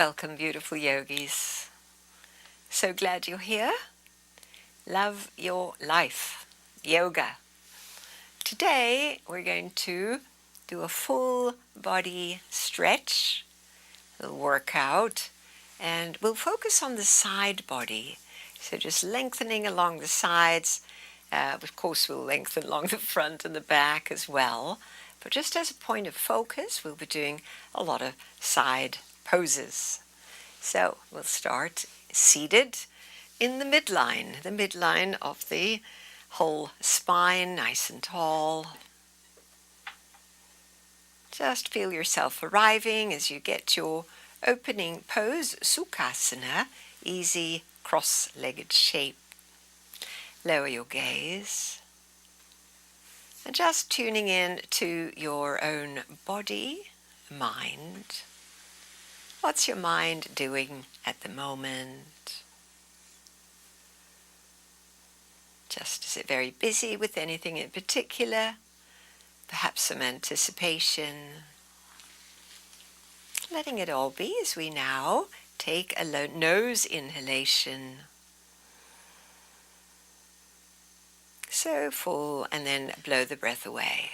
Welcome, beautiful yogis. So glad you're here. Love your life. Yoga. Today we're going to do a full body stretch, a little workout, and we'll focus on the side body. So just lengthening along the sides. Of course, we'll lengthen along the front and the back as well. But just as a point of focus, we'll be doing a lot of side poses. So we'll start seated in the midline of the whole spine, nice and tall. Just feel yourself arriving as you get your opening pose, Sukhasana, easy cross-legged shape. Lower your gaze and just tuning in to your own body, mind. What's your mind doing at the moment? Just is it very busy with anything in particular? Perhaps some anticipation. Letting it all be as we now take a nose inhalation. So full, and then blow the breath away.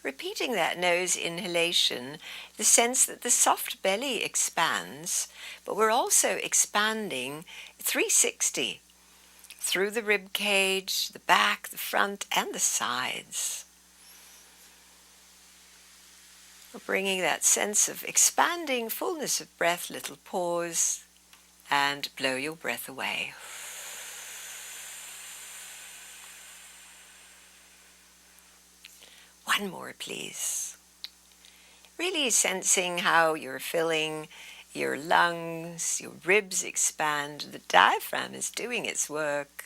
Repeating that nose inhalation, the sense that the soft belly expands, but we're also expanding 360 through the rib cage, the back, the front, and the sides. We're bringing that sense of expanding fullness of breath, little pause, and blow your breath away. One more, please. Really sensing how you're filling your lungs, your ribs expand, the diaphragm is doing its work.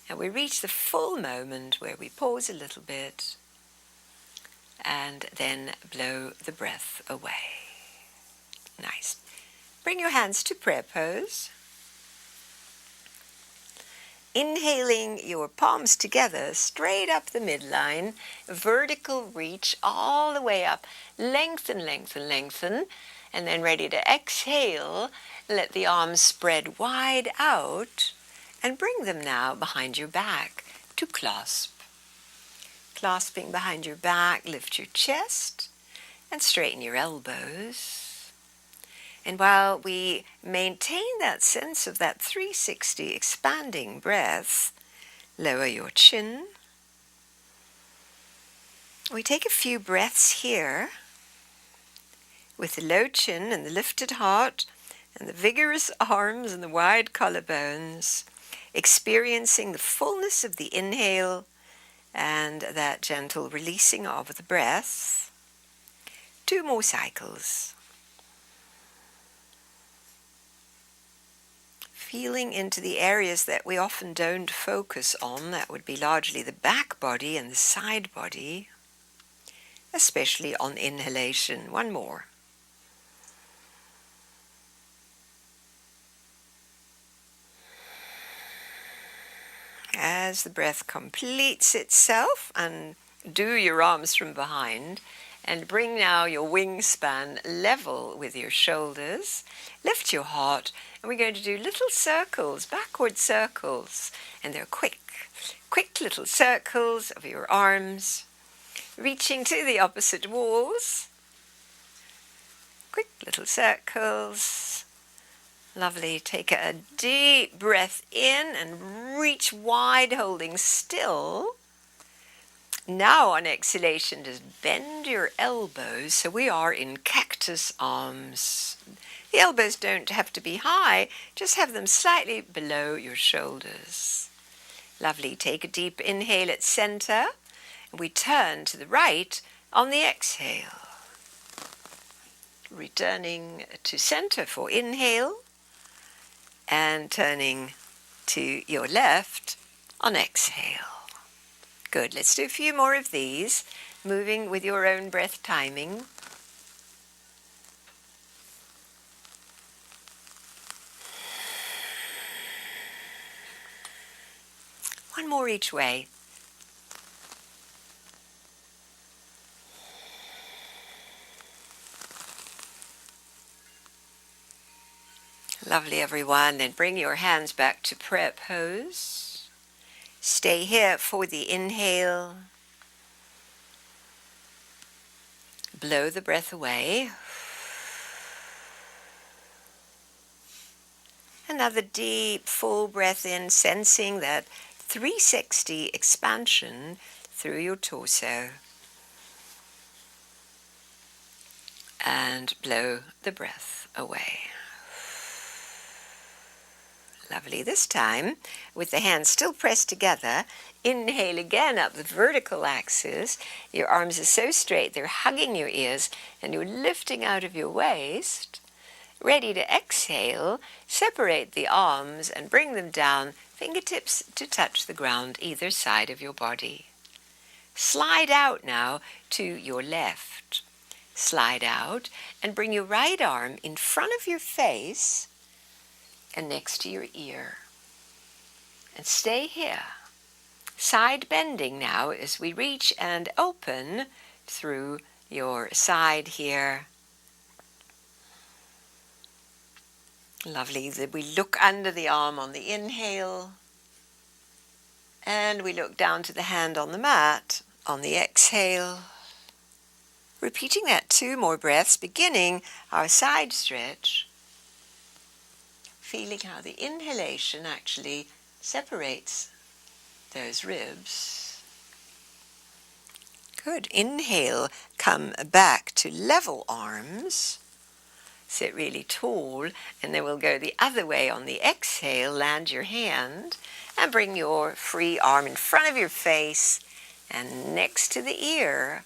And we reach the full moment where we pause a little bit and then blow the breath away. Nice. Bring your hands to prayer pose. Inhaling your palms together, straight up the midline, vertical reach all the way up. Lengthen, lengthen, lengthen. And then ready to exhale, let the arms spread wide out and bring them now behind your back to clasp. Clasping behind your back, lift your chest and straighten your elbows. And while we maintain that sense of that 360 expanding breath, lower your chin. We take a few breaths here with the low chin and the lifted heart and the vigorous arms and the wide collarbones, experiencing the fullness of the inhale and that gentle releasing of the breath. 2 more cycles. Feeling into the areas that we often don't focus on, that would be largely the back body and the side body, especially on inhalation. 1 more. As the breath completes itself, undo your arms from behind and bring now your wingspan level with your shoulders. Lift your heart, and we're going to do little circles, backward circles, and they're quick little circles of your arms, reaching to the opposite walls. Quick little circles. Lovely. Take a deep breath in and reach wide, holding still. Now on exhalation, just bend your elbows so we are in cactus arms. The elbows don't have to be high, just have them slightly below your shoulders. Lovely. Take a deep inhale at center. And we turn to the right on the exhale. Returning to center for inhale and turning to your left on exhale. Good. Let's do a few more of these, moving with your own breath timing. One more each way. Lovely, everyone. Then bring your hands back to prayer pose. Stay here for the inhale. Blow the breath away. Another deep, full breath in, sensing that 360 expansion through your torso. And blow the breath away. Lovely. This time, with the hands still pressed together, inhale again up the vertical axis. Your arms are so straight, they're hugging your ears, and you're lifting out of your waist. Ready to exhale, separate the arms and bring them down, fingertips to touch the ground either side of your body. Slide out now to your left. Slide out and bring your right arm in front of your face and next to your ear. And stay here. Side bending now as we reach and open through your side here. Lovely. We look under the arm on the inhale. And we look down to the hand on the mat on the exhale. Repeating that 2 more breaths, beginning our side stretch. Feeling how the inhalation actually separates those ribs. Good. Inhale, come back to level arms. Sit really tall, and then we'll go the other way on the exhale. Land your hand and bring your free arm in front of your face and next to the ear,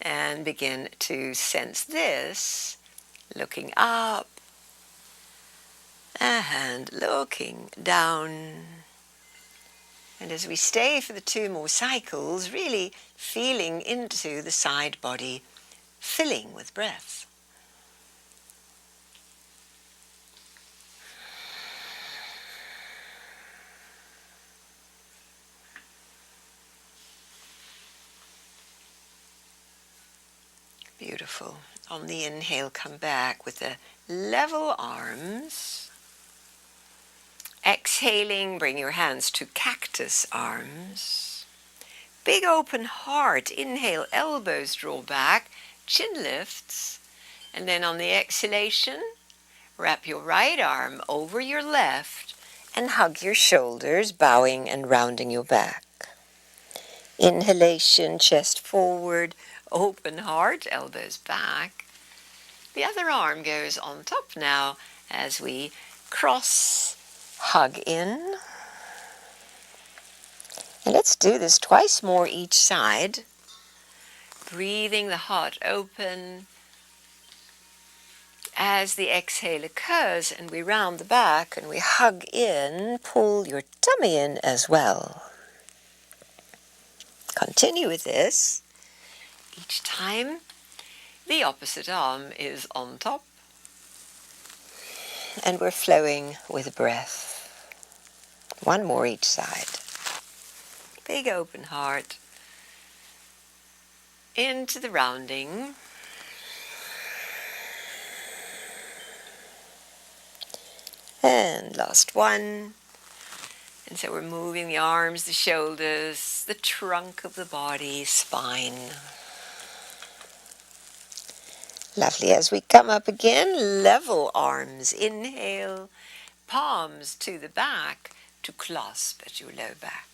and begin to sense this, looking up and looking down. And as we stay for the 2 more cycles, really feeling into the side body, filling with breath. Beautiful. On the inhale, come back with the level arms. Exhaling, bring your hands to cactus arms. Big open heart. Inhale, elbows draw back, chin lifts. And then on the exhalation, wrap your right arm over your left and hug your shoulders, bowing and rounding your back. Inhalation, chest forward, open heart, elbows back. The other arm goes on top now as we cross, hug in. And let's do this twice more each side. Breathing the heart open as the exhale occurs, and we round the back and we hug in, pull your tummy in as well. Continue with this. Each time, the opposite arm is on top. And we're flowing with breath. 1 more each side. Big open heart. Into the rounding. And last one. And so we're moving the arms, the shoulders, the trunk of the body, spine. Lovely. As we come up again, level arms. Inhale, palms to the back to clasp at your low back.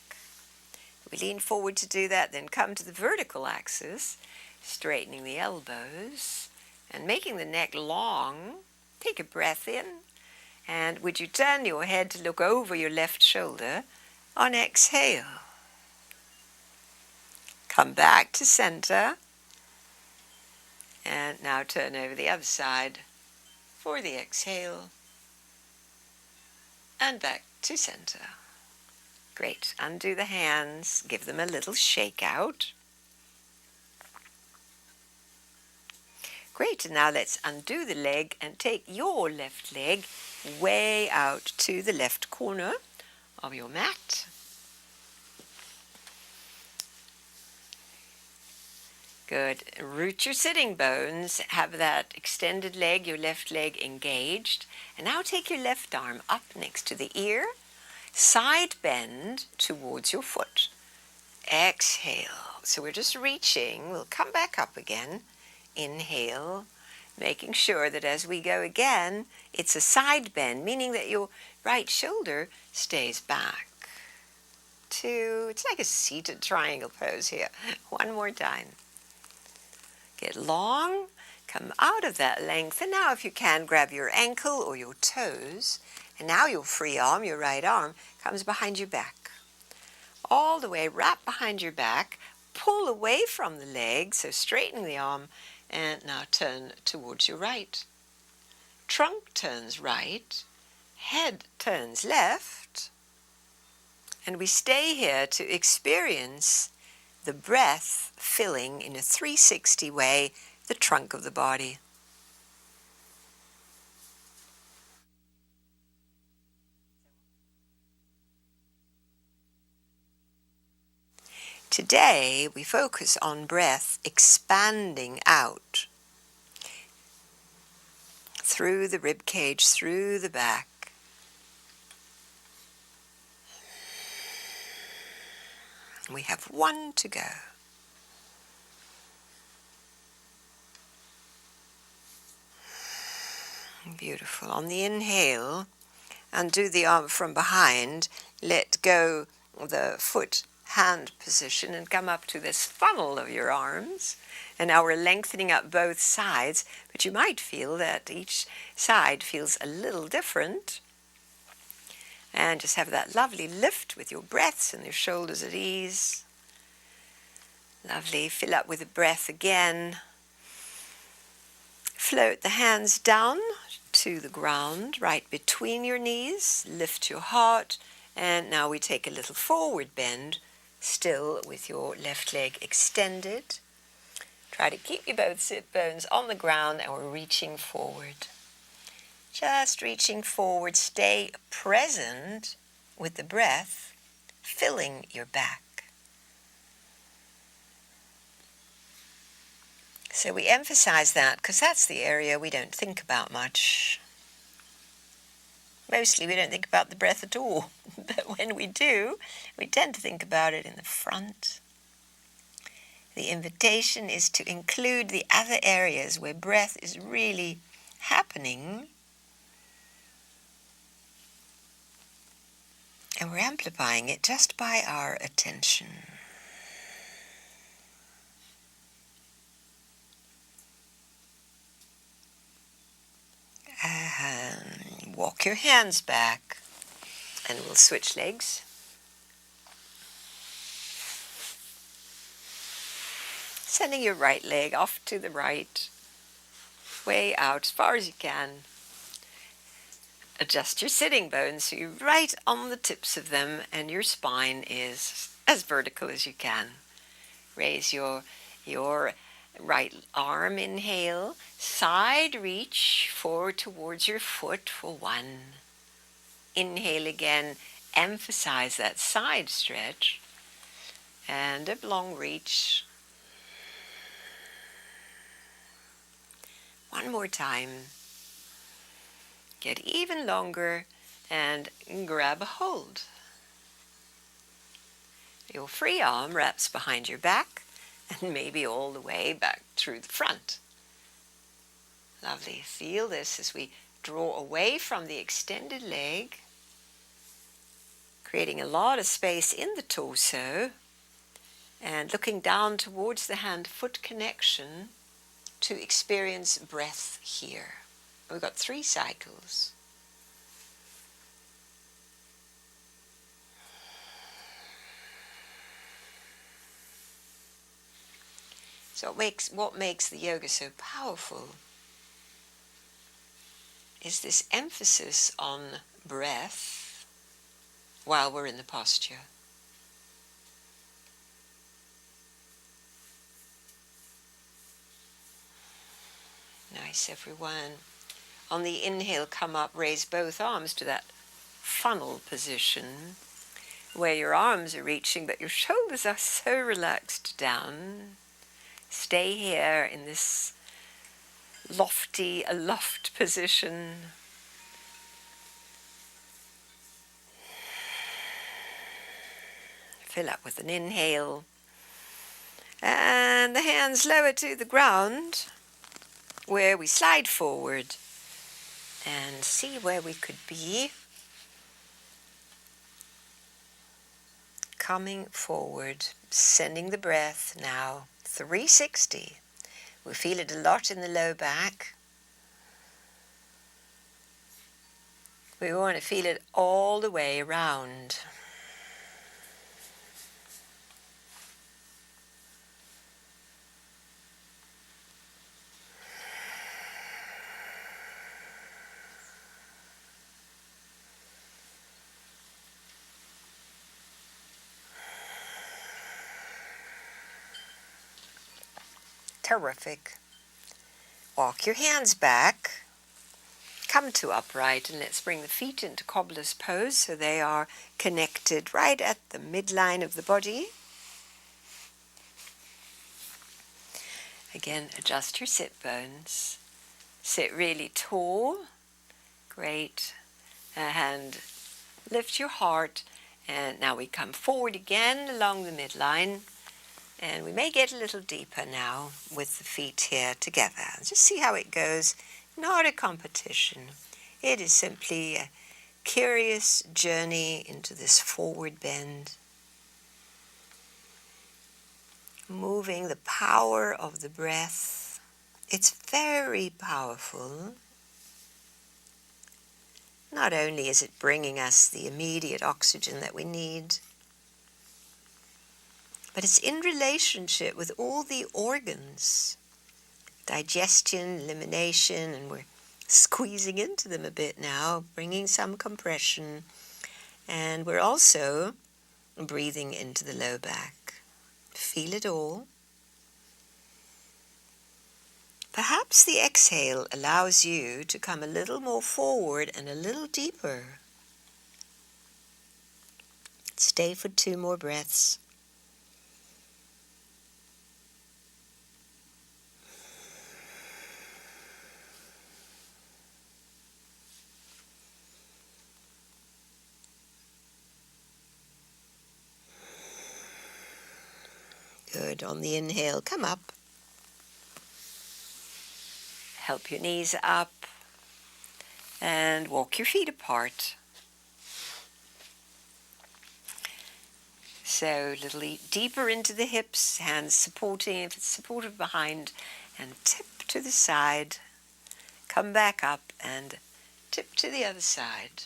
We lean forward to do that, then come to the vertical axis, straightening the elbows and making the neck long. Take a breath in. And would you turn your head to look over your left shoulder on exhale? Come back to center. And now turn over the other side for the exhale. And back to center. Great. Undo the hands. Give them a little shake out. Great. And now let's undo the leg and take your left leg way out to the left corner of your mat. Good. Root your sitting bones. Have that extended leg, your left leg engaged. And now take your left arm up next to the ear. Side bend towards your foot. Exhale. So we're just reaching. We'll come back up again. Inhale, making sure that as we go again, it's a side bend, meaning that your right shoulder stays back. 2. It's like a seated triangle pose here. One more time. Get long, come out of that length, and now if you can, grab your ankle or your toes, and now your free arm, your right arm, comes behind your back. All the way, wrap behind your back, pull away from the leg, so straighten the arm, and now turn towards your right. Trunk turns right, head turns left, and we stay here to experience the breath filling in a 360 way the trunk of the body. Today we focus on breath expanding out through the rib cage, through the back. We have 1 to go. Beautiful. On the inhale, undo the arm from behind, let go the foot hand position and come up to this funnel of your arms. And now we're lengthening up both sides, but you might feel that each side feels a little different. And just have that lovely lift with your breaths and your shoulders at ease. Lovely. Fill up with the breath again. Float the hands down to the ground, right between your knees. Lift your heart. And now we take a little forward bend, still with your left leg extended. Try to keep your both sit bones on the ground, and we're reaching forward. Just reaching forward. Stay present with the breath filling your back. So we emphasize that because that's the area we don't think about much. Mostly we don't think about the breath at all. But when we do, we tend to think about it in the front. The invitation is to include the other areas where breath is really happening. And we're amplifying it just by our attention. And walk your hands back, and we'll switch legs. Sending your right leg off to the right, way out as far as you can. Adjust your sitting bones so you're right on the tips of them, and your spine is as vertical as you can. Raise your right arm, inhale, side reach forward towards your foot for 1. Inhale again, emphasize that side stretch, and a long reach. 1 more time. Get even longer and grab a hold. Your free arm wraps behind your back and maybe all the way back through the front. Lovely. Feel this as we draw away from the extended leg, creating a lot of space in the torso and looking down towards the hand-foot connection to experience breath here. We've got 3 cycles. So what makes the yoga so powerful is this emphasis on breath while we're in the posture. Nice, everyone. On the inhale, come up, raise both arms to that funnel position where your arms are reaching, but your shoulders are so relaxed down. Stay here in this lofty, aloft position. Fill up with an inhale. And the hands lower to the ground, where we slide forward and see where we could be. Coming forward, sending the breath now 360. We feel it a lot in the low back. We want to feel it all the way around. Terrific. Walk your hands back. Come to upright, and let's bring the feet into cobbler's pose so they are connected right at the midline of the body. Again, adjust your sit bones. Sit really tall. Great. And lift your heart. And now we come forward again along the midline. And we may get a little deeper now with the feet here together. Just see how it goes. Not a competition. It is simply a curious journey into this forward bend. Moving the power of the breath. It's very powerful. Not only is it bringing us the immediate oxygen that we need, but it's in relationship with all the organs, digestion, elimination, and we're squeezing into them a bit now, bringing some compression, and we're also breathing into the low back. Feel it all. Perhaps the exhale allows you to come a little more forward and a little deeper. Stay for 2 more breaths. Good. On the inhale, come up. Help your knees up and walk your feet apart. So a little deeper into the hips, hands supporting, if it's supported behind, and tip to the side. Come back up and tip to the other side.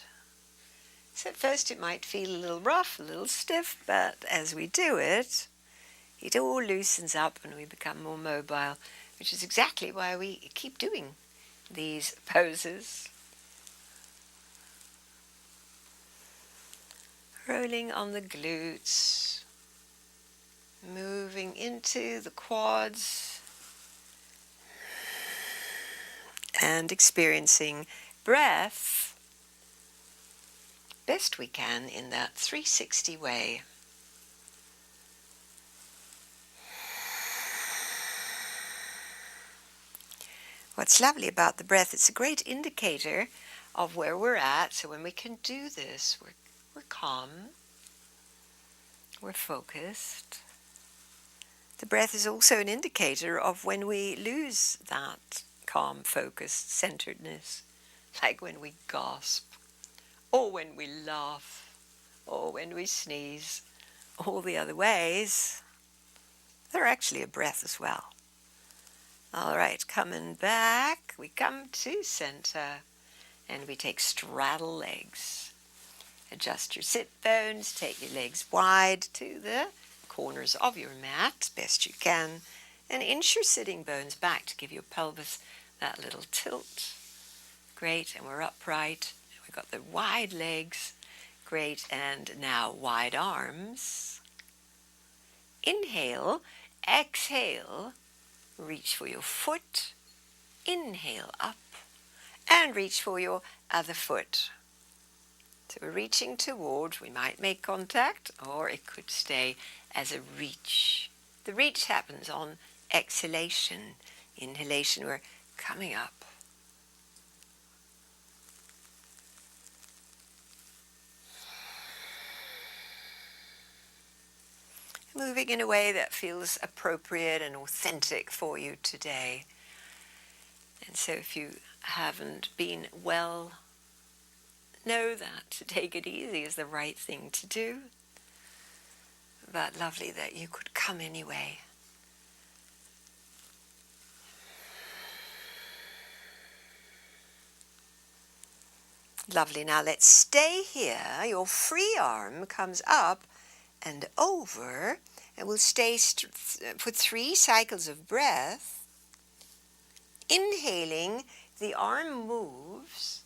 So at first it might feel a little rough, a little stiff, but as we do it, it all loosens up and we become more mobile, which is exactly why we keep doing these poses. Rolling on the glutes, moving into the quads, and experiencing breath best we can in that 360 way. What's lovely about the breath, it's a great indicator of where we're at. So when we can do this, we're calm, we're focused. The breath is also an indicator of when we lose that calm, focused, centeredness, like when we gasp, or when we laugh, or when we sneeze. All the other ways, they're actually a breath as well. All right, coming back, we come to center, and we take straddle legs. Adjust your sit bones, take your legs wide to the corners of your mat, best you can, and inch your sitting bones back to give your pelvis that little tilt. Great, and we're upright. We've got the wide legs. Great, and now wide arms. Inhale, exhale. Reach for your foot, inhale up, and reach for your other foot. So we're reaching towards, we might make contact, or it could stay as a reach. The reach happens on exhalation. Inhalation, we're coming up. Moving in a way that feels appropriate and authentic for you today. And so if you haven't been well, know that to take it easy is the right thing to do. But lovely that you could come anyway. Lovely. Now let's stay here. Your free arm comes up and over, and we'll stay for 3 cycles of breath. Inhaling, the arm moves.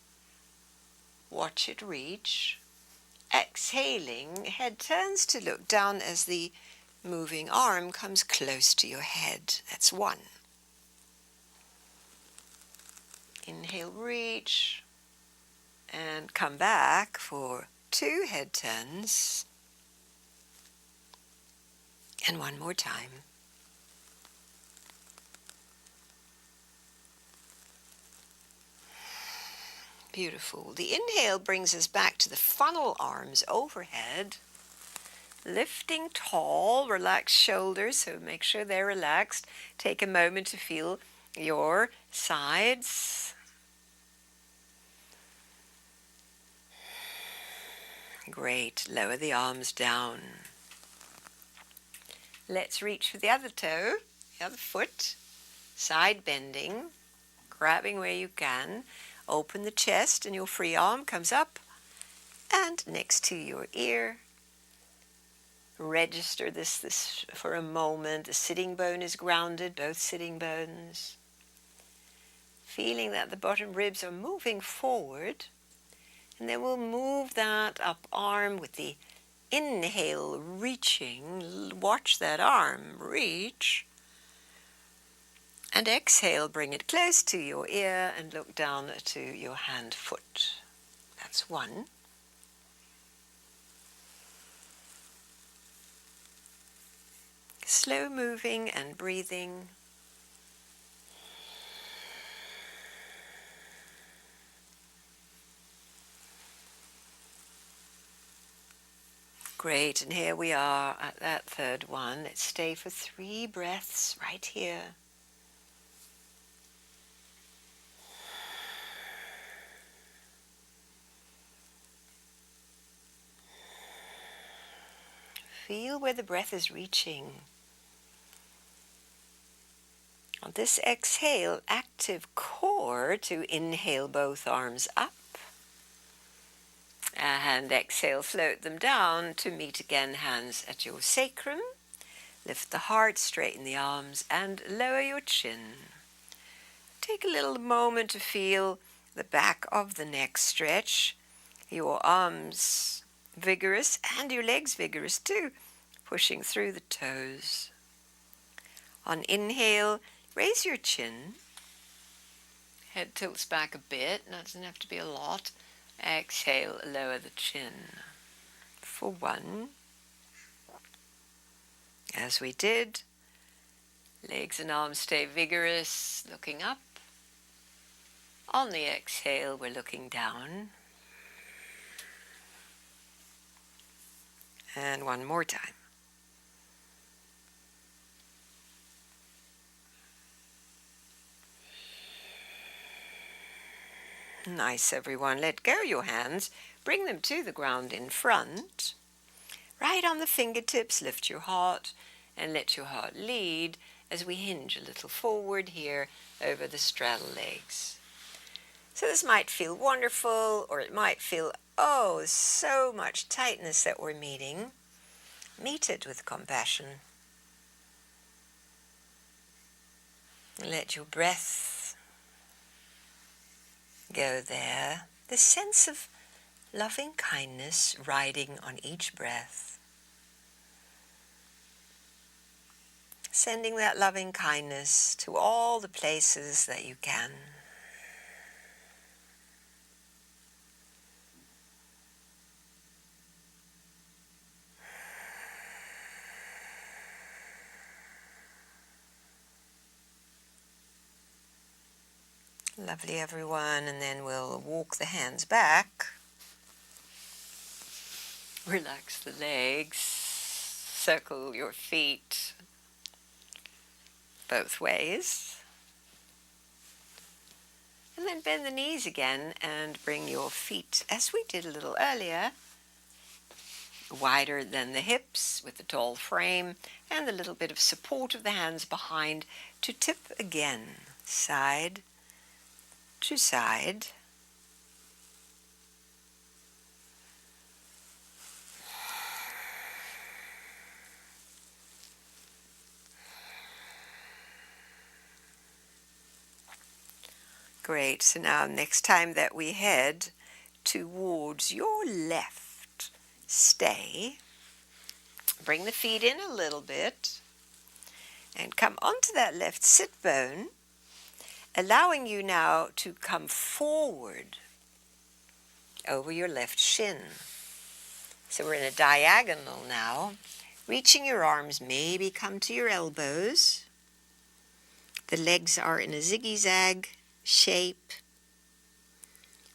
Watch it reach. Exhaling, head turns to look down as the moving arm comes close to your head. That's 1. Inhale, reach, and come back for 2 head turns. And 1 more time. Beautiful. The inhale brings us back to the funnel arms overhead. Lifting tall, relaxed shoulders, so make sure they're relaxed. Take a moment to feel your sides. Great. Lower the arms down. Let's reach for the other toe, the other foot. Side bending, grabbing where you can. Open the chest and your free arm comes up and next to your ear. Register this for a moment. The sitting bone is grounded, both sitting bones. Feeling that the bottom ribs are moving forward. And then we'll move that up arm with the inhale, reaching. Watch that arm reach. And exhale, bring it close to your ear and look down to your hand, foot. That's 1. Slow moving and breathing. Great, and here we are at that third one. Let's stay for 3 breaths right here. Feel where the breath is reaching. On this exhale, active core to inhale both arms up. And exhale, float them down to meet again, hands at your sacrum. Lift the heart, straighten the arms, and lower your chin. Take a little moment to feel the back of the neck stretch. Your arms vigorous and your legs vigorous too, pushing through the toes. On inhale, raise your chin. Head tilts back a bit, that doesn't have to be a lot. Exhale, lower the chin. For 1. As we did, legs and arms stay vigorous, looking up. On the exhale, we're looking down. And 1 more time. Nice, everyone. Let go your hands. Bring them to the ground in front. Right on the fingertips, lift your heart and let your heart lead as we hinge a little forward here over the straddle legs. So this might feel wonderful, or it might feel, oh, so much tightness that we're meeting. Meet it with compassion. Let your breath go there. The sense of loving kindness riding on each breath. Sending that loving kindness to all the places that you can. Lovely, everyone. And then we'll walk the hands back. Relax the legs. Circle your feet both ways. And then bend the knees again and bring your feet, as we did a little earlier, wider than the hips with the tall frame and a little bit of support of the hands behind to tip again, side to side. Great. So now next time that we head towards your left, stay. Bring the feet in a little bit and come onto that left sit bone, allowing you now to come forward over your left shin. So we're in a diagonal now. Reaching your arms, maybe come to your elbows. The legs are in a zigzag shape.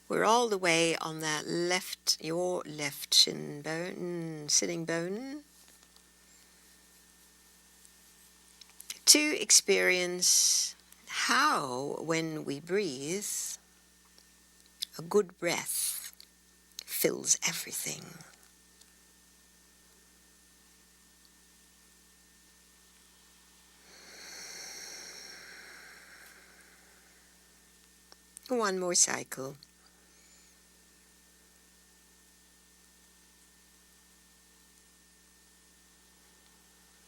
We're all the way on that left, your left shin bone, sitting bone, to experience how, when we breathe, a good breath fills everything. One more cycle.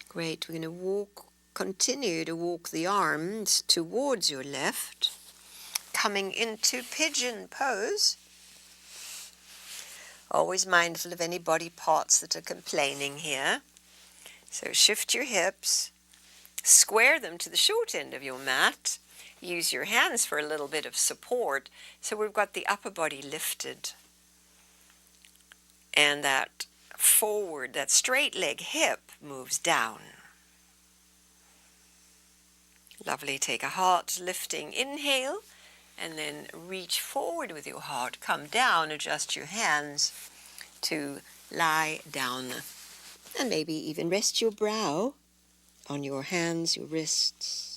Great. We're going to continue to walk the arms towards your left, coming into pigeon pose. Always mindful of any body parts that are complaining here. So shift your hips, square them to the short end of your mat. Use your hands for a little bit of support. So we've got the upper body lifted. And that forward, that straight leg hip moves down. Lovely. Take a heart lifting inhale and then reach forward with your heart. Come down, adjust your hands to lie down and maybe even rest your brow on your hands, your wrists.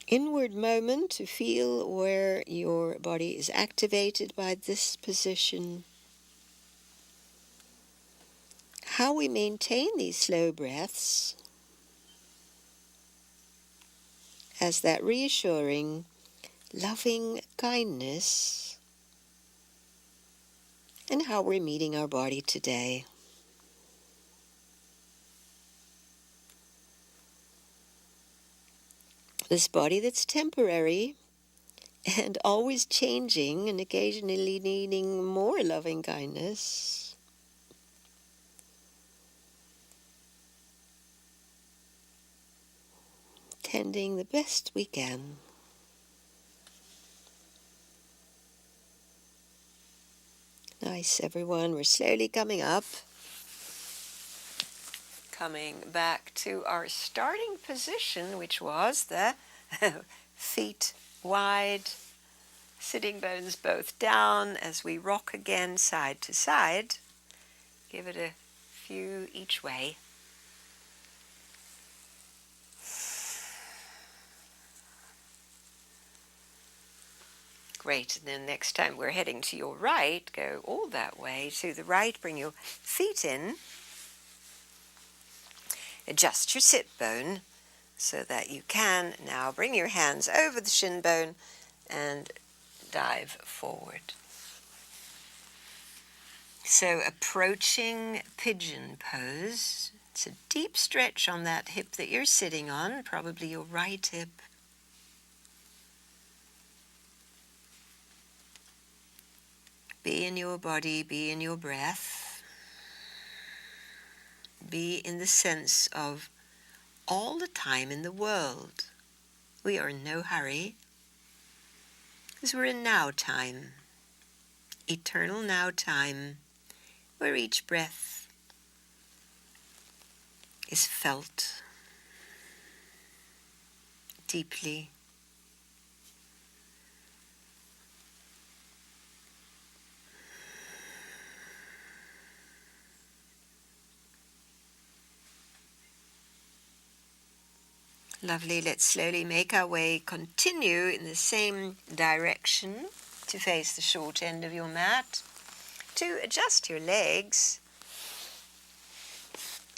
Inward moment to feel where your body is activated by this position. How we maintain these slow breaths as that reassuring, loving kindness, and how we're meeting our body today. This body that's temporary and always changing and occasionally needing more loving kindness. Tending the best we can. Nice, everyone. We're slowly coming up. Coming back to our starting position, which was the feet wide, sitting bones both down as we rock again side to side. Give it a few each way. Great. And then next time we're heading to your right, go all that way to the right. Bring your feet in. Adjust your sit bone so that you can now bring your hands over the shin bone and dive forward. So approaching pigeon pose. It's a deep stretch on that hip that you're sitting on, probably your right hip. Be in your body, be in your breath. Be in the sense of all the time in the world. We are in no hurry, because we're in now time, eternal now time, where each breath is felt deeply. Lovely. Let's slowly make our way, continue in the same direction to face the short end of your mat, to adjust your legs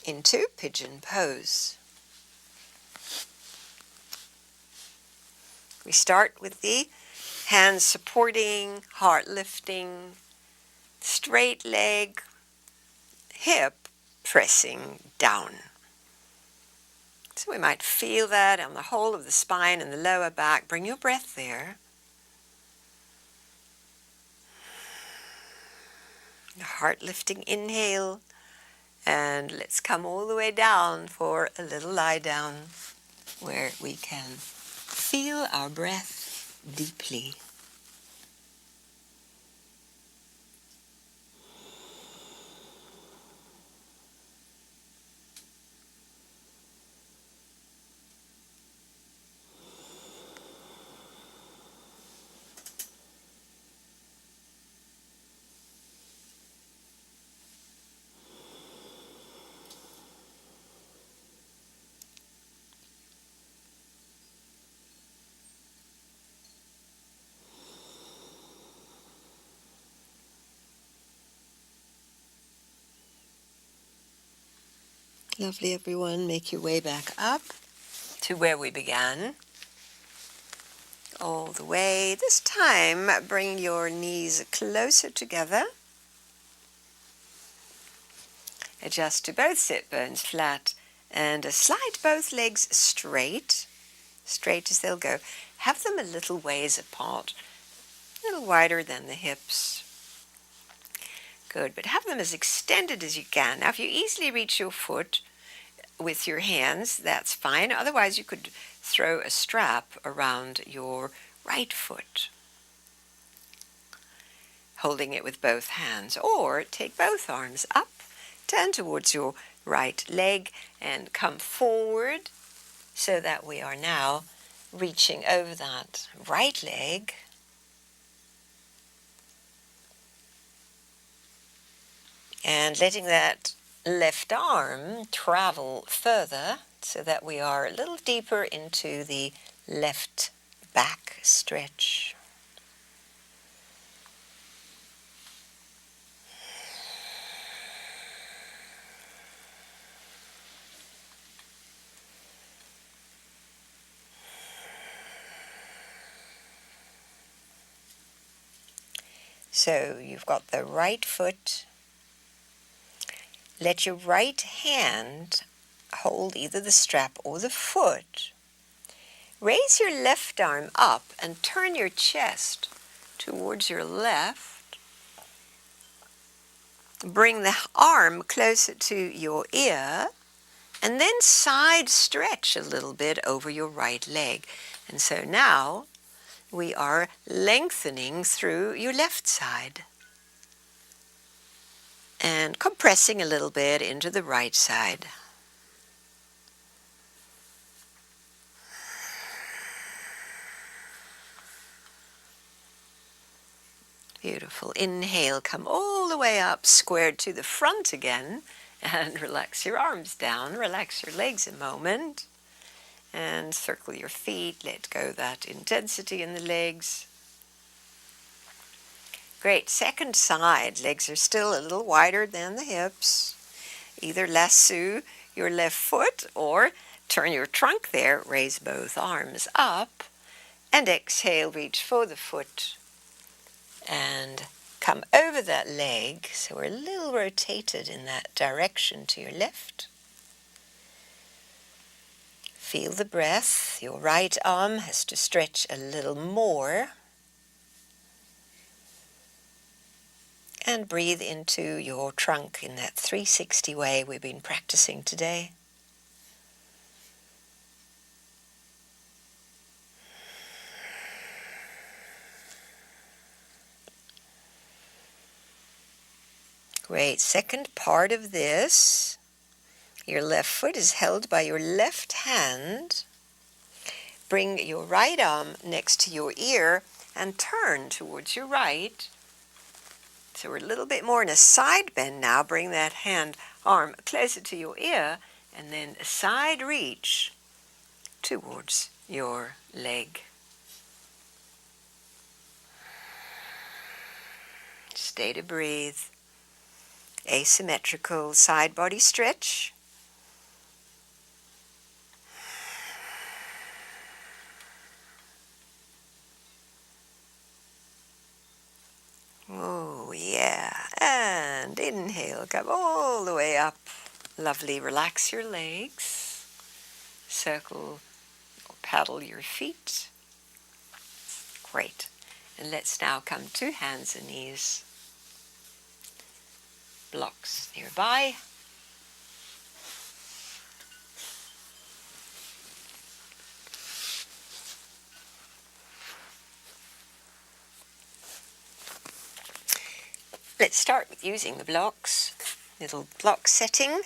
into pigeon pose. We start with the hands supporting, heart lifting, straight leg, hip pressing down. So we might feel that on the whole of the spine and the lower back. Bring your breath there. Heart lifting inhale, and let's come all the way down for a little lie down where we can feel our breath deeply. Lovely, everyone. Make your way back up to where we began. All the way. This time, bring your knees closer together. Adjust to both sit bones flat and slide both legs straight as they'll go. Have them a little ways apart, a little wider than the hips. Good, but have them as extended as you can. Now, if you easily reach your foot with your hands, that's fine. Otherwise, you could throw a strap around your right foot, holding it with both hands. Or take both arms up, turn towards your right leg, and come forward so that we are now reaching over that right leg. And letting that left arm travel further so that we are a little deeper into the left back stretch. So you've got the right foot. Let your right hand hold either the strap or the foot. Raise your left arm up and turn your chest towards your left. Bring the arm closer to your ear, and then side stretch a little bit over your right leg. And so now we are lengthening through your left side and compressing a little bit into the right side. Beautiful. Inhale, come all the way up, squared to the front again, and relax your arms down. Relax your legs a moment, and circle your feet. Let go that intensity in the legs. Great. Second side. Legs are still a little wider than the hips. Either lasso your left foot or turn your trunk there. Raise both arms up, and exhale, reach for the foot. And come over that leg, so we're a little rotated in that direction to your left. Feel the breath. Your right arm has to stretch a little more. And breathe into your trunk in that 360 way we've been practicing today. Great. Second part of this, your left foot is held by your left hand. Bring your right arm next to your ear and turn towards your right. So we're a little bit more in a side bend now. Bring that arm closer to your ear and then a side reach towards your leg. Stay to breathe. Asymmetrical side body stretch. Oh, yeah. And inhale, come all the way up. Lovely. Relax your legs. Circle or paddle your feet. Great. And let's now come to hands and knees. Blocks nearby. Let's start with using the blocks. Little block setting.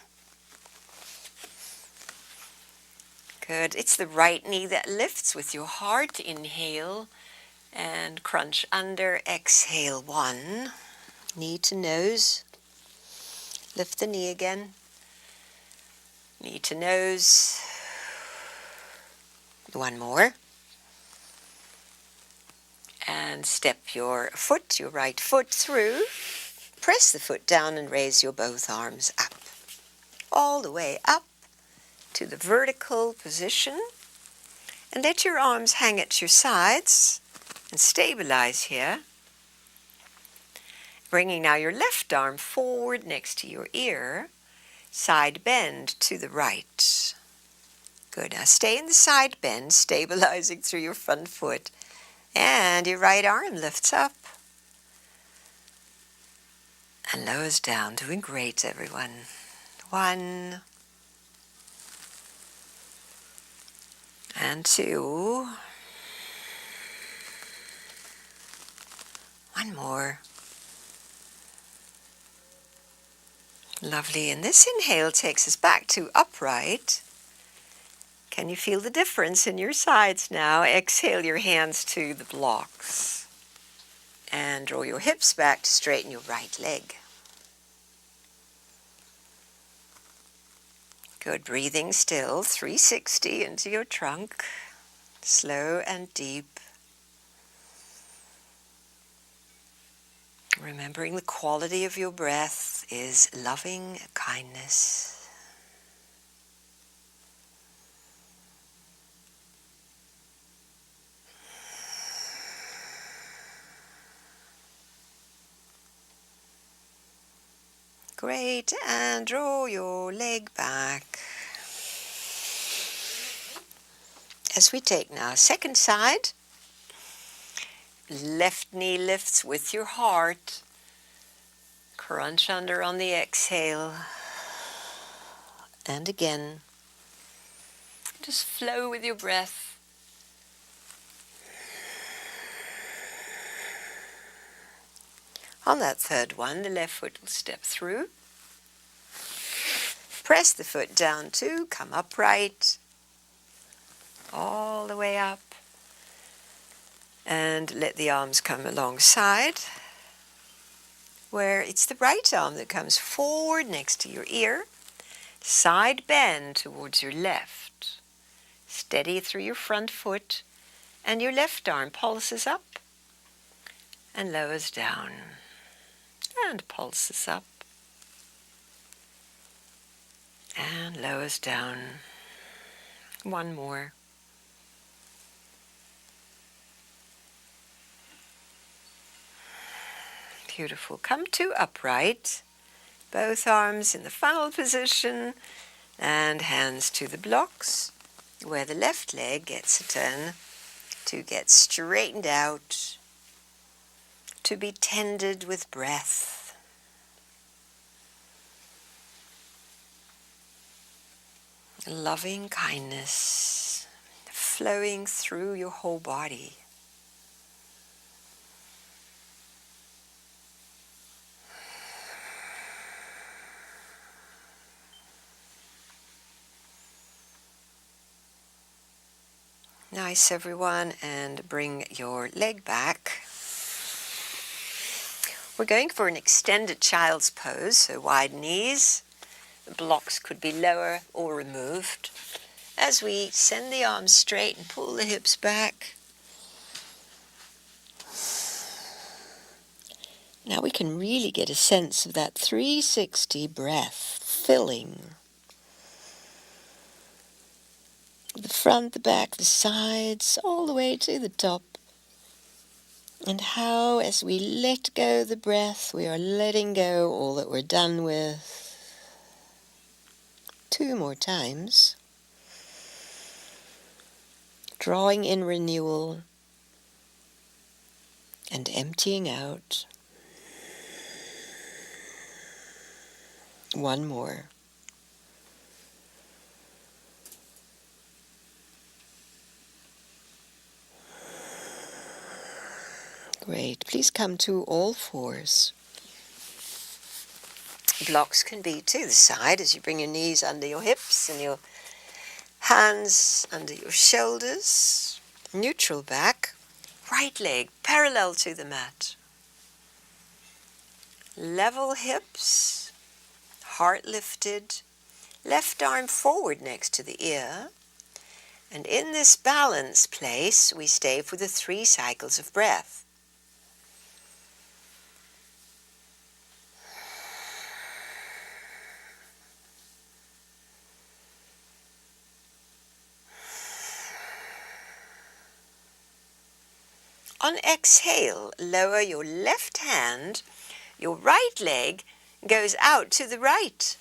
Good. It's the right knee that lifts with your heart. Inhale and crunch under. Exhale. 1. Knee to nose. Lift the knee again. Knee to nose. 1 more. And step your right foot through. Press the foot down and raise your both arms up. All the way up to the vertical position. And let your arms hang at your sides and stabilize here. Bringing now your left arm forward next to your ear. Side bend to the right. Good. Now stay in the side bend, stabilizing through your front foot. And your right arm lifts up and lowers down. Doing great, everyone. 1 and 2. 1 more. Lovely. And this inhale takes us back to upright. Can you feel the difference in your sides now? Exhale your hands to the blocks. And draw your hips back to straighten your right leg. Good. Breathing still. 360 into your trunk. Slow and deep. Remembering the quality of your breath is loving kindness. Great, and draw your leg back. As we take now second side, left knee lifts with your heart. Crunch under on the exhale. And again. Just flow with your breath. On that third one, the left foot will step through. Press the foot down too, come upright. All the way up. And let the arms come alongside. Where it's the right arm that comes forward next to your ear. Side bend towards your left. Steady through your front foot. And your left arm pulses up and lowers down. And pulses up. And lowers down. 1 more. Beautiful. Come to upright. Both arms in the funnel position and hands to the blocks where the left leg gets a turn to get straightened out, to be tended with breath. Loving kindness flowing through your whole body. Nice, everyone, and bring your leg back. We're going for an extended child's pose, so wide knees. The blocks could be lower or removed. As we send the arms straight and pull the hips back. Now we can really get a sense of that 360 breath filling the front, the back, the sides, all the way to the top. And how, as we let go the breath, we are letting go all that we're done with. 2 more times. Drawing in renewal and emptying out. 1 more. Great. Please come to all fours. Blocks can be to the side as you bring your knees under your hips and your hands under your shoulders. Neutral back. Right leg parallel to the mat. Level hips. Heart lifted. Left arm forward next to the ear. And in this balance place, we stay for the 3 cycles of breath. On exhale, lower your left hand. Your right leg goes out to the right.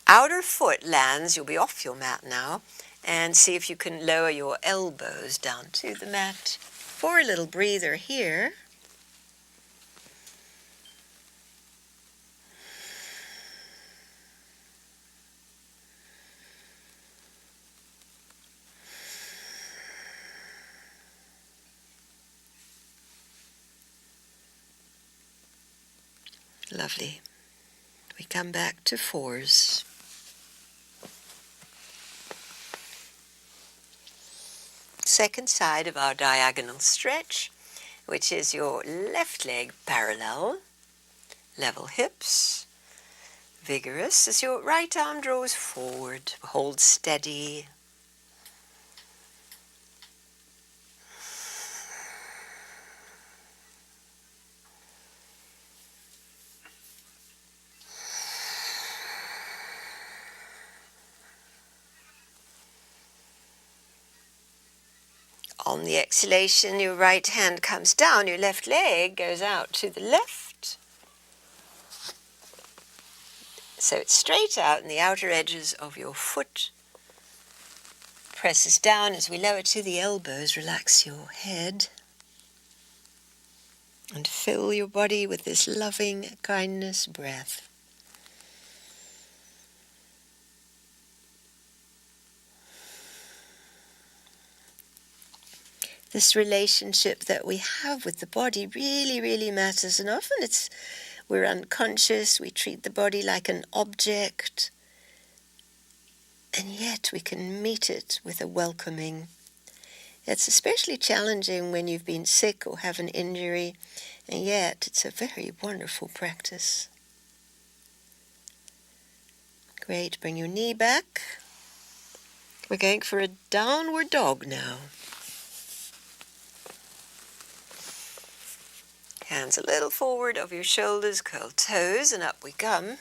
Outer foot lands, you'll be off your mat now, and see if you can lower your elbows down to the mat. For a little breather here. Lovely. We come back to fours. Second side of our diagonal stretch, which is your left leg parallel, level hips, vigorous as your right arm draws forward. Hold steady. On the exhalation, your right hand comes down, your left leg goes out to the left. So it's straight out, and the outer edges of your foot presses down as we lower to the elbows. Relax your head and fill your body with this loving kindness breath. This relationship that we have with the body really, really matters, and often we're unconscious, we treat the body like an object, and yet we can meet it with a welcoming. It's especially challenging when you've been sick or have an injury, and yet it's a very wonderful practice. Great, bring your knee back. We're going for a downward dog now. Hands a little forward over your shoulders, curl toes, and up we come.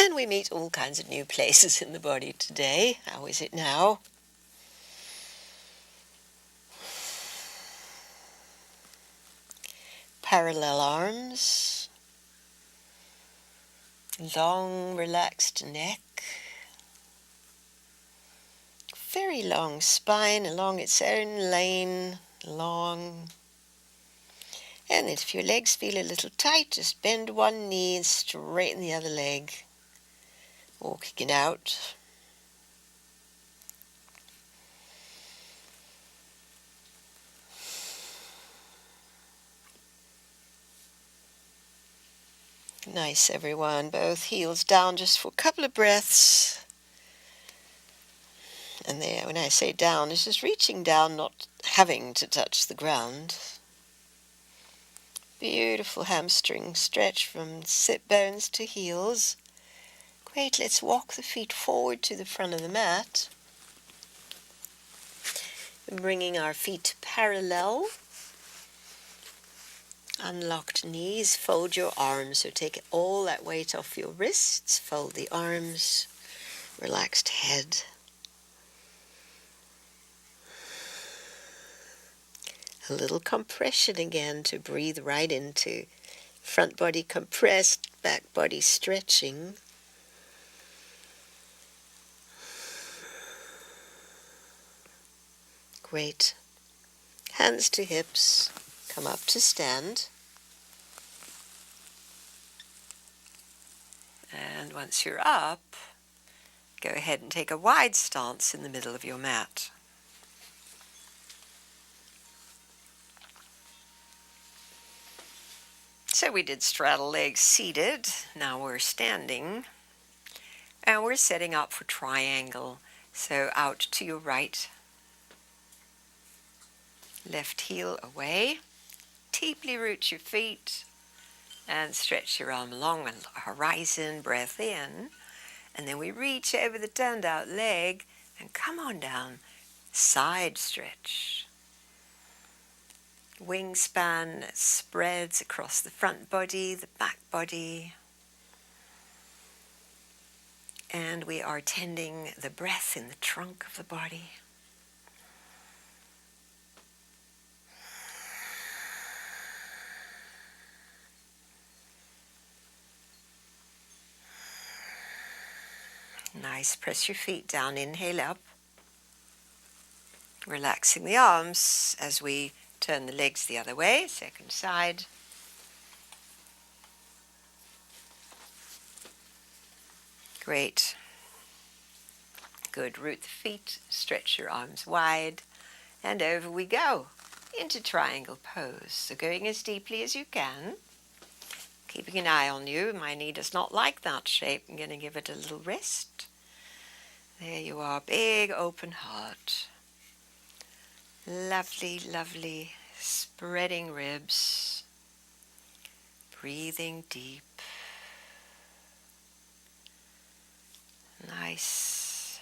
And we meet all kinds of new places in the body today. How is it now? Parallel arms. Long, relaxed neck. Very long spine along its own lane. Long. And if your legs feel a little tight, just bend one knee and straighten the other leg. Walking out. Nice, everyone. Both heels down just for a couple of breaths. And there, when I say down, it's just reaching down, not having to touch the ground. Beautiful hamstring stretch from sit bones to heels. Great, let's walk the feet forward to the front of the mat. Bringing our feet parallel. Unlocked knees, fold your arms, so take all that weight off your wrists, fold the arms, relaxed head. A little compression again to breathe right into. Front body compressed, back body stretching. Great. Hands to hips, come up to stand. And once you're up, go ahead and take a wide stance in the middle of your mat. So we did straddle legs seated, now we're standing, and we're setting up for triangle. So out to your right, left heel away, deeply root your feet, and stretch your arm along the horizon, breath in, and then we reach over the turned out leg, and come on down, side stretch. Wingspan spreads across the front body, the back body. And we are tending the breath in the trunk of the body. Nice, press your feet down, inhale up. Relaxing the arms as we turn the legs the other way, second side. Great. Good, root the feet, stretch your arms wide, and over we go into triangle pose. So going as deeply as you can, keeping an eye on you. My knee does not like that shape. I'm going to give it a little rest. There you are, big open heart. Lovely, lovely, spreading ribs. Breathing deep. Nice.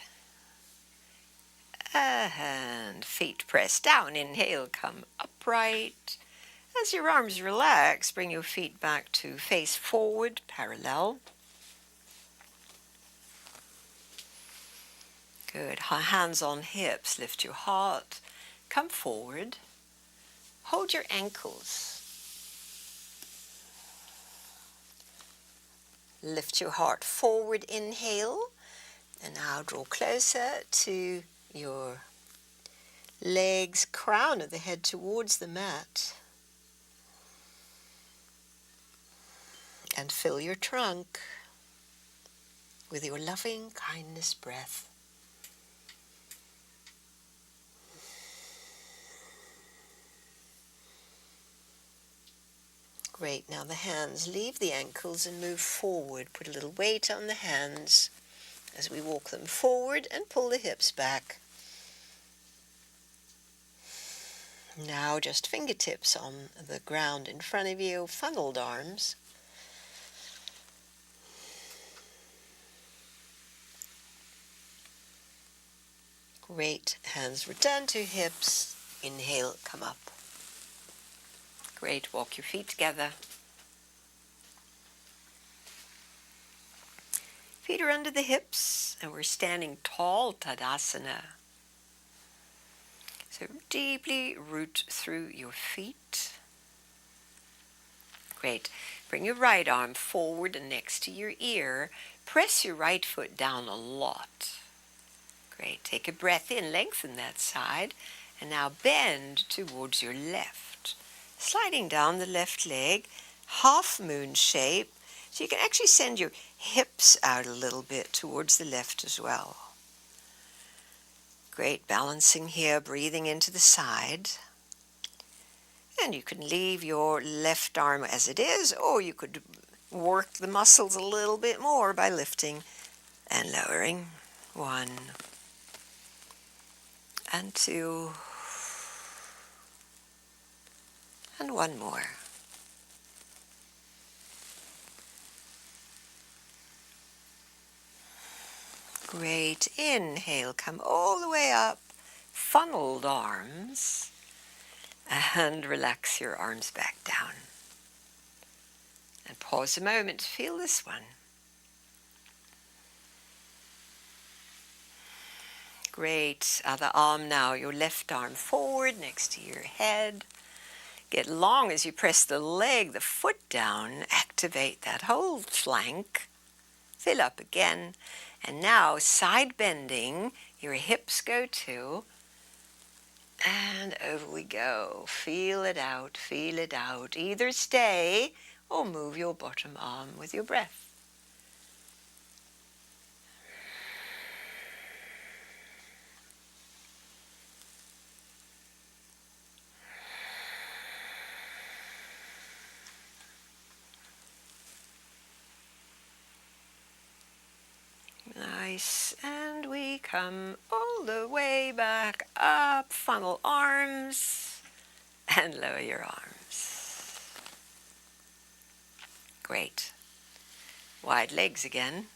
And feet press down. Inhale, come upright. As your arms relax, bring your feet back to face forward, parallel. Good. Hands on hips. Lift your heart. Come forward. Hold your ankles. Lift your heart forward. Inhale. And now draw closer to your legs, crown of the head towards the mat. And fill your trunk with your loving kindness breath. Great. Now the hands leave the ankles and move forward. Put a little weight on the hands as we walk them forward and pull the hips back. Now just fingertips on the ground in front of you, funneled arms. Great. Hands return to hips. Inhale, come up. Great. Walk your feet together. Feet are under the hips, and we're standing tall, Tadasana. So deeply root through your feet. Great. Bring your right arm forward and next to your ear. Press your right foot down a lot. Great. Take a breath in, lengthen that side, and now bend towards your left. Sliding down the left leg, half moon shape, so you can actually send your hips out a little bit towards the left as well. Great, balancing here, breathing into the side. And you can leave your left arm as it is, or you could work the muscles a little bit more by lifting and lowering. 1, and 2, and 1 more. Great. Inhale, come all the way up, funneled arms, and relax your arms back down. And pause a moment to feel this one. Great. Other arm now, your left arm forward next to your head. Get long as you press the leg, the foot down. Activate that whole flank. Fill up again. And now side bending, your hips go too. And over we go. Feel it out, feel it out. Either stay or move your bottom arm with your breath. Nice, and we come all the way back up, funnel arms, and lower your arms. Great. Wide legs again.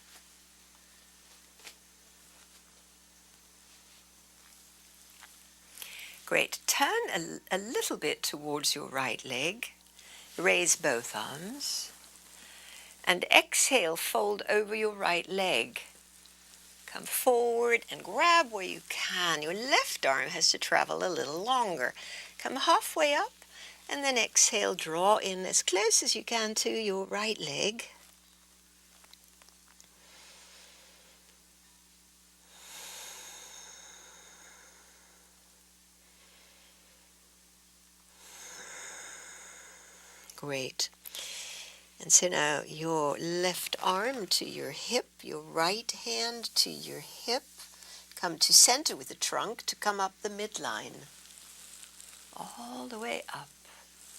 Great. Turn a little bit towards your right leg. Raise both arms. And exhale, fold over your right leg. Come forward and grab where you can. Your left arm has to travel a little longer. Come halfway up and then exhale, draw in as close as you can to your right leg. Great. And so now your left arm to your hip, your right hand to your hip. Come to center with the trunk to come up the midline. All the way up.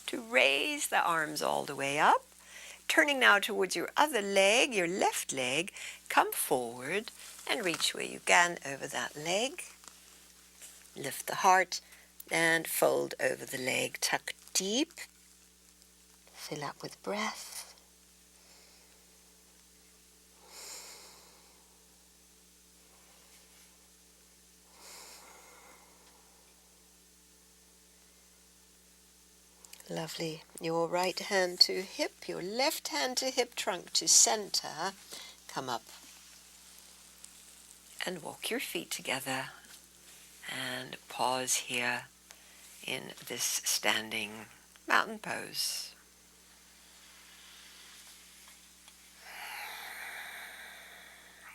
To raise the arms all the way up. Turning now towards your other leg, your left leg. Come forward and reach where you can over that leg. Lift the heart and fold over the leg. Tuck deep. Fill up with breath. Lovely. Your right hand to hip, your left hand to hip, trunk to center. Come up and walk your feet together and pause here in this standing mountain pose.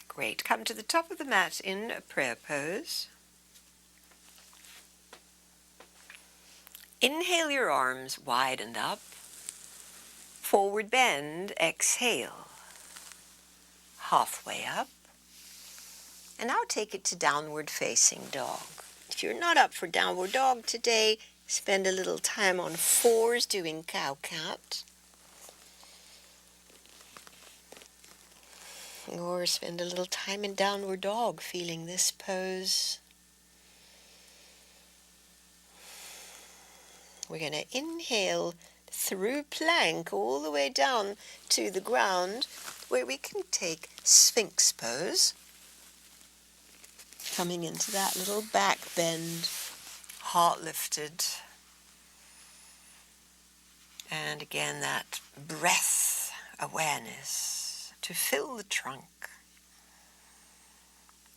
Great. Come to the top of the mat in a prayer pose. Inhale your arms wide and up. Forward bend, exhale. Halfway up. And now take it to downward facing dog. If you're not up for downward dog today, spend a little time on 4s doing cow-cat. Or spend a little time in downward dog, feeling this pose. We're going to inhale through plank all the way down to the ground, where we can take Sphinx pose. Coming into that little back bend, heart lifted. And again, that breath awareness to fill the trunk.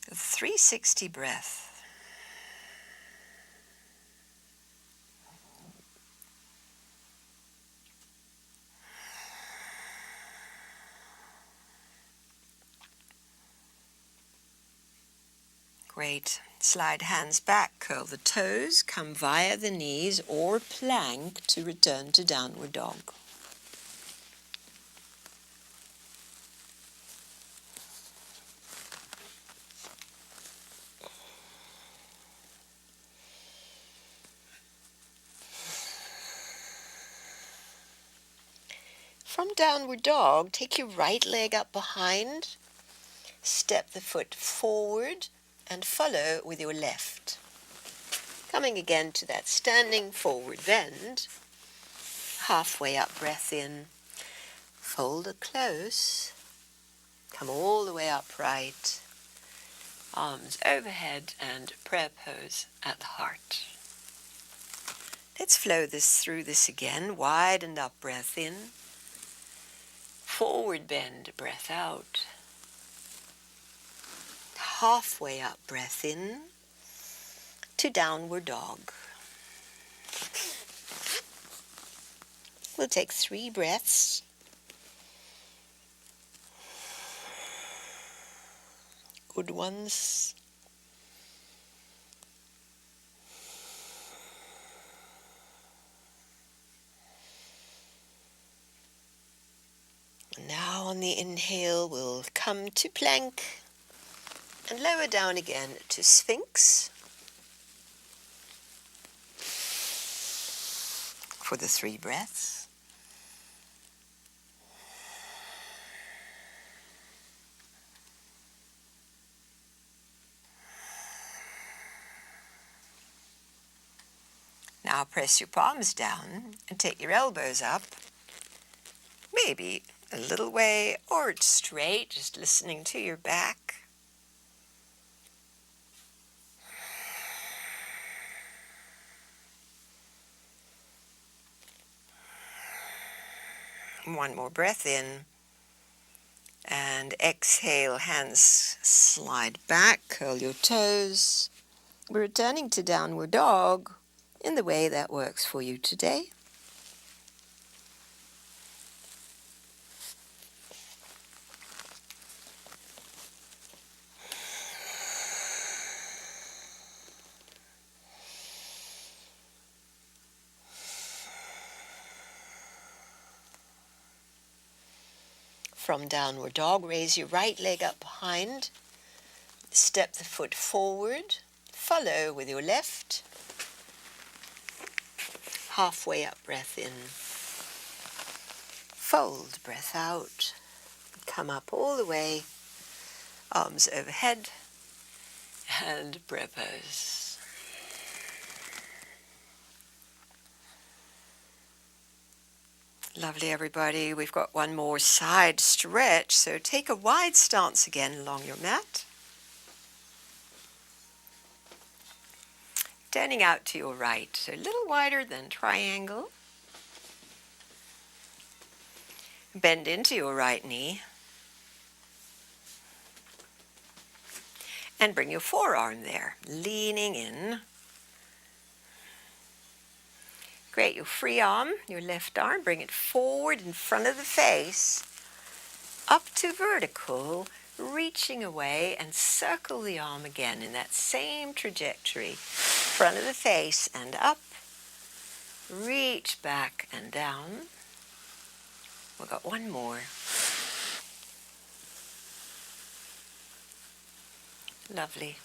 The 360 breath. Great. Slide hands back, curl the toes, come via the knees or plank to return to downward dog. From downward dog, take your right leg up behind, step the foot forward, and follow with your left. Coming again to that standing forward bend. Halfway up, breath in. Fold it close. Come all the way upright. Arms overhead and prayer pose at the heart. Let's flow through this again. Widen up, breath in. Forward bend, breath out. Halfway up, breath in to downward dog. We'll take 3 breaths. Good ones. Now on the inhale, we'll come to plank and lower down again to Sphinx for the 3 breaths. Now press your palms down and take your elbows up, maybe a little way or straight, just listening to your back. One more breath in, and exhale, hands slide back, curl your toes. We're returning to downward dog in the way that works for you today. From downward dog, raise your right leg up behind. Step the foot forward. Follow with your left. Halfway up, breath in. Fold, breath out. Come up all the way. Arms overhead. And prayer pose. Lovely, everybody. We've got one more side stretch, so take a wide stance again along your mat. Turning out to your right, so a little wider than triangle. Bend into your right knee. And bring your forearm there, leaning in. Great, your free arm, your left arm, bring it forward in front of the face, up to vertical, reaching away, and circle the arm again in that same trajectory. Front of the face and up, reach back and down. We've got one more. Lovely.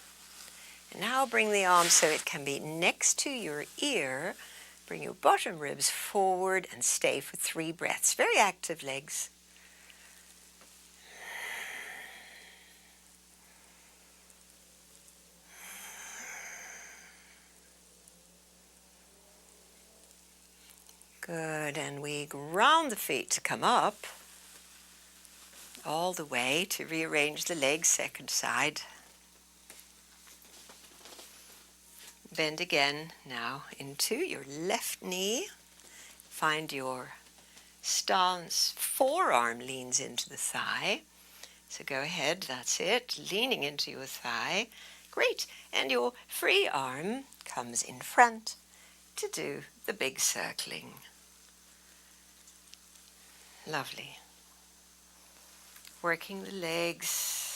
And now bring the arm so it can be next to your ear. Bring your bottom ribs forward and stay for 3 breaths. Very active legs. Good, and we ground the feet to come up all the way to rearrange the legs, second side. Bend again now into your left knee. Find your stance. Forearm leans into the thigh. So go ahead, that's it. Leaning into your thigh. Great. And your free arm comes in front to do the big circling. Lovely. Working the legs.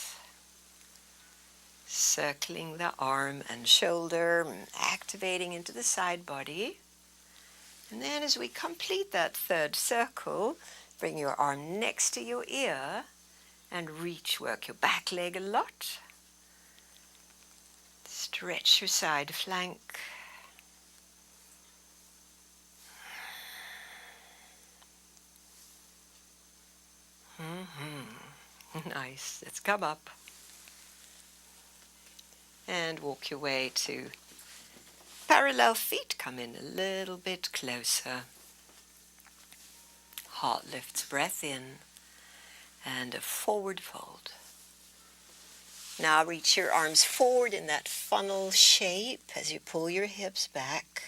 Circling the arm and shoulder, activating into the side body. And then as we complete that 3rd circle, bring your arm next to your ear and reach, work your back leg a lot. Stretch your side flank. Nice. Let's come up. And walk your way to parallel feet come in a little bit closer. Heart lifts breath in and a forward fold. Now reach your arms forward in that funnel shape as you pull your hips back.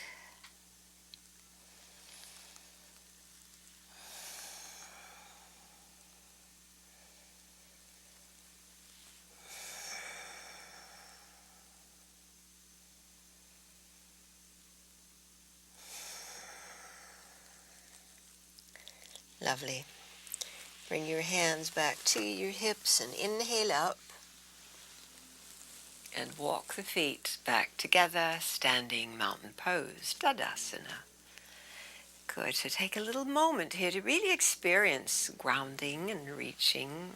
Lovely. Bring your hands back to your hips and inhale up. And walk the feet back together, standing mountain pose, Tadasana. Good, so take a little moment here to really experience grounding and reaching.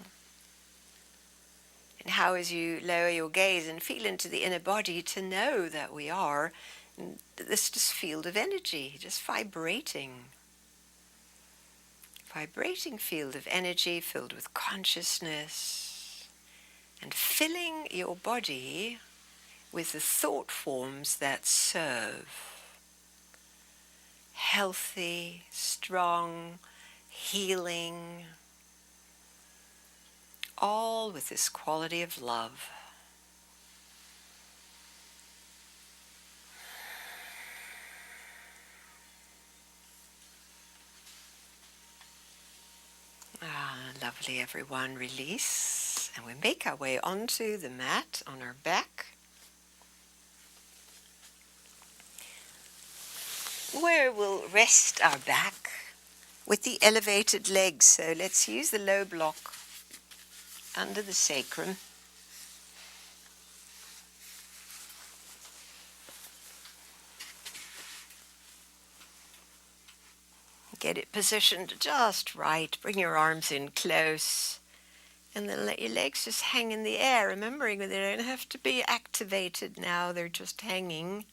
And how as you lower your gaze and feel into the inner body to know that we are in this just field of energy, just vibrating. Vibrating field of energy filled with consciousness and filling your body with the thought forms that serve. Healthy, strong, healing, all with this quality of love. Lovely, everyone. Release, and we make our way onto the mat on our back, where we'll rest our back with the elevated legs. So let's use the low block under the sacrum. Get it positioned just right. Bring your arms in close. And then let your legs just hang in the air, remembering that they don't have to be activated now. They're just hanging.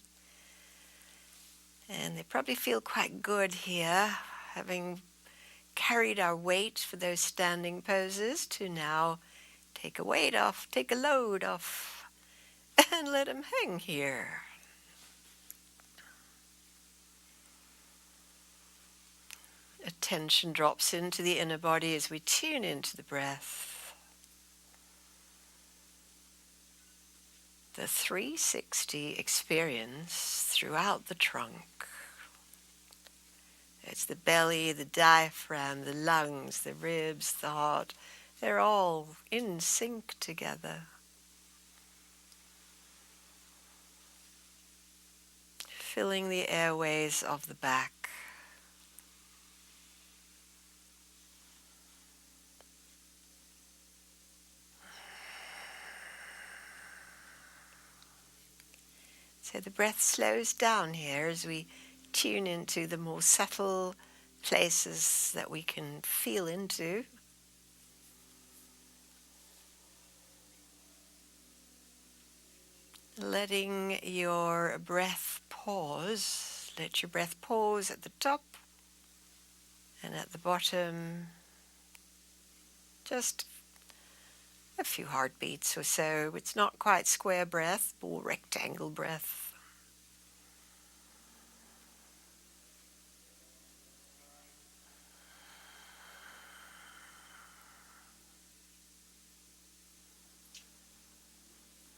And they probably feel quite good here, having carried our weight for those standing poses to now take a weight off, take a load off, and let them hang here. Attention drops into the inner body as we tune into the breath. The 360 experience throughout the trunk. It's the belly, the diaphragm, the lungs, the ribs, the heart. They're all in sync together. Filling the airways of the back. So the breath slows down here as we tune into the more subtle places that we can feel into. Letting your breath pause. Let your breath pause at the top and at the bottom. Just a few heartbeats or so. It's not quite square breath, more rectangle breath.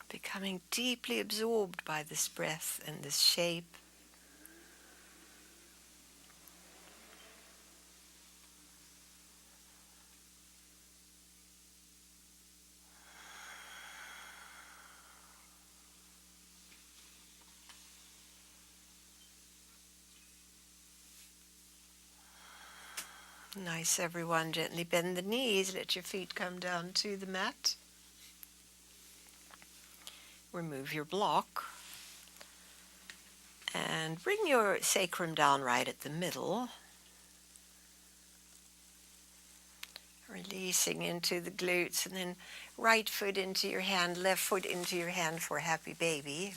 Becoming deeply absorbed by this breath and this shape. Nice, everyone. Gently bend the knees. Let your feet come down to the mat. Remove your block. And bring your sacrum down right at the middle. Releasing into the glutes, and then right foot into your hand, left foot into your hand for happy baby.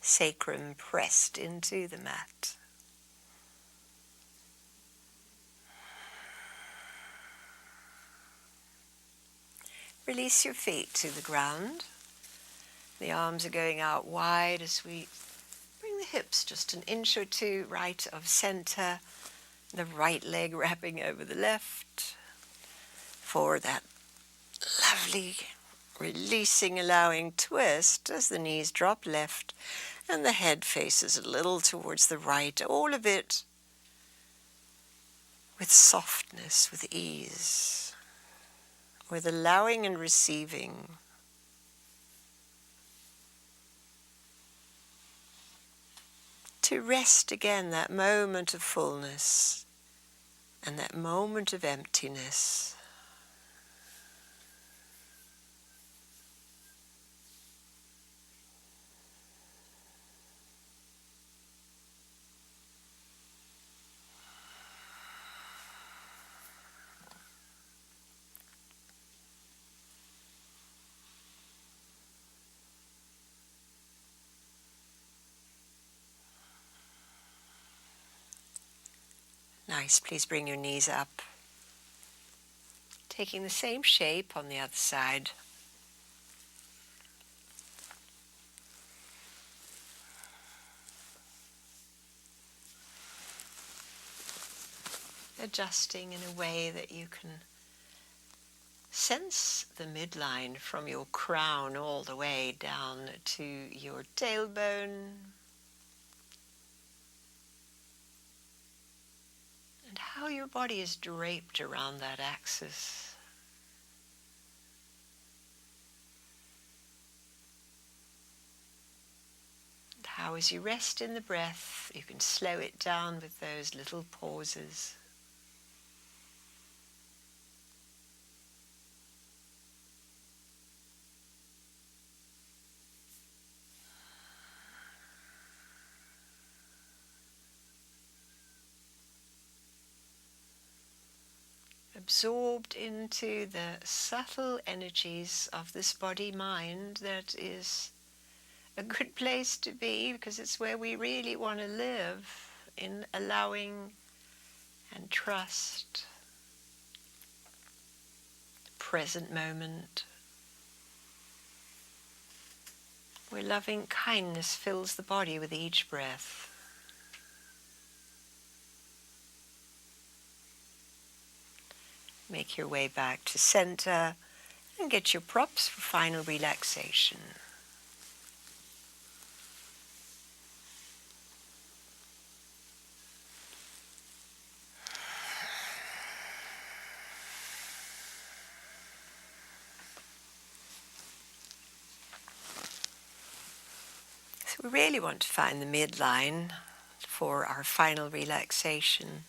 Sacrum pressed into the mat. release your feet to the ground. The arms are going out wide as we bring the hips just an inch or two right of center. The right leg wrapping over the left for that lovely releasing, allowing twist as the knees drop left and the head faces a little towards the right. All of it with softness, with ease, with allowing and receiving. To rest again, that moment of fullness and that moment of emptiness. Nice, please bring your knees up. Taking the same shape on the other side. Adjusting in a way that you can sense the midline from your crown all the way down to your tailbone. And how your body is draped around that axis. And how as you rest in the breath, you can slow it down with those little pauses. Absorbed into the subtle energies of this body-mind that is a good place to be, because it's where we really want to live, in allowing and trust the present moment, where loving kindness fills the body with each breath. Make your way back to center and get your props for final relaxation. So we really want to find the midline for our final relaxation.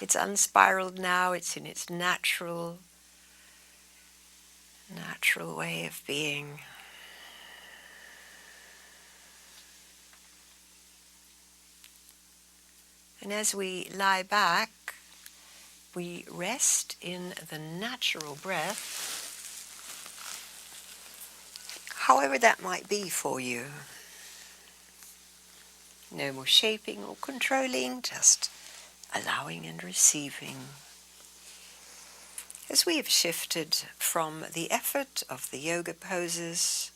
It's unspiraled now, it's in its natural way of being. And as we lie back, we rest in the natural breath, however that might be for you. No more shaping or controlling, just allowing and receiving. As we have shifted from the effort of the yoga poses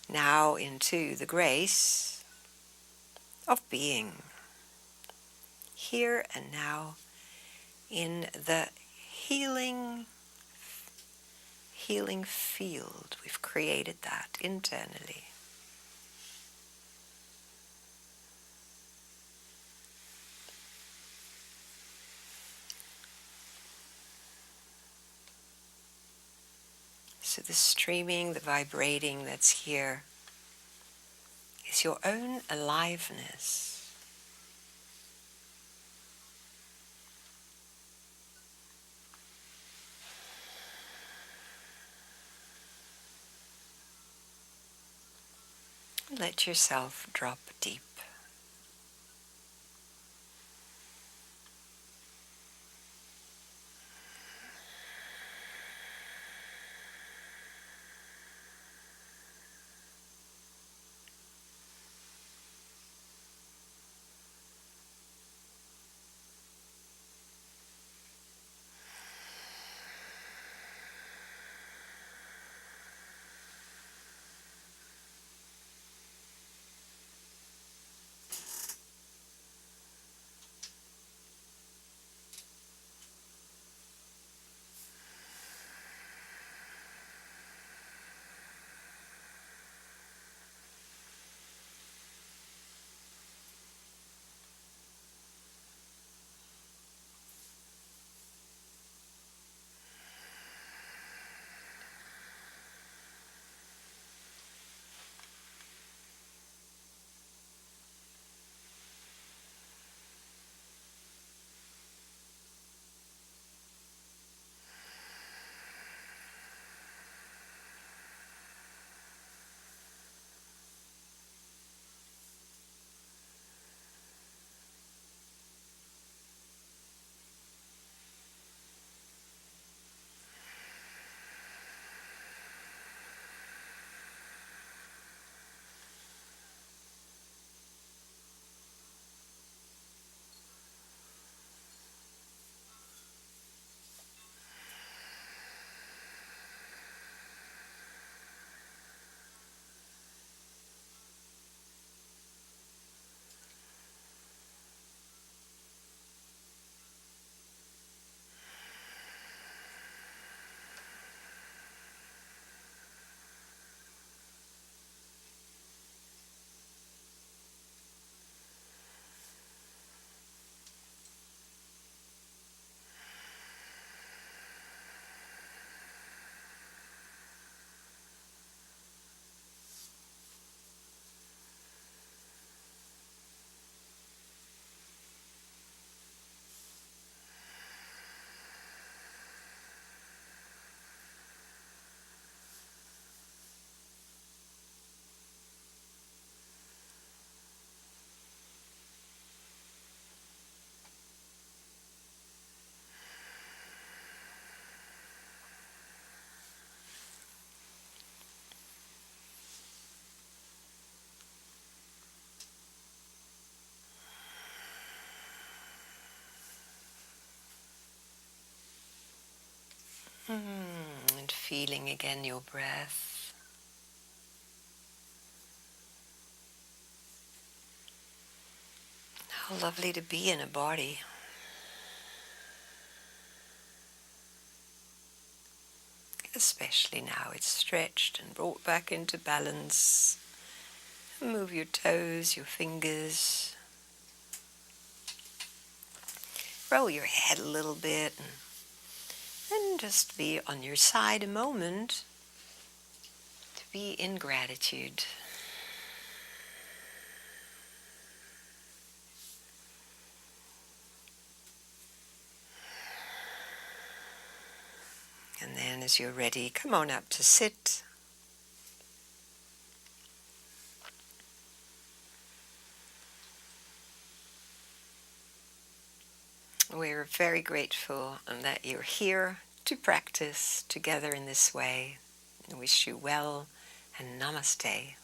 now into the grace of being, here and now, in the healing field. We've created that internally. So the streaming, the vibrating that's here is your own aliveness. Let yourself drop deep. And feeling again your breath. How lovely to be in a body. Especially now it's stretched and brought back into balance. Move your toes, your fingers. Roll your head a little bit and just be on your side a moment to be in gratitude. And then as you're ready, come on up to sit. We're very grateful that you're here to practice together in this way. I wish you well and namaste.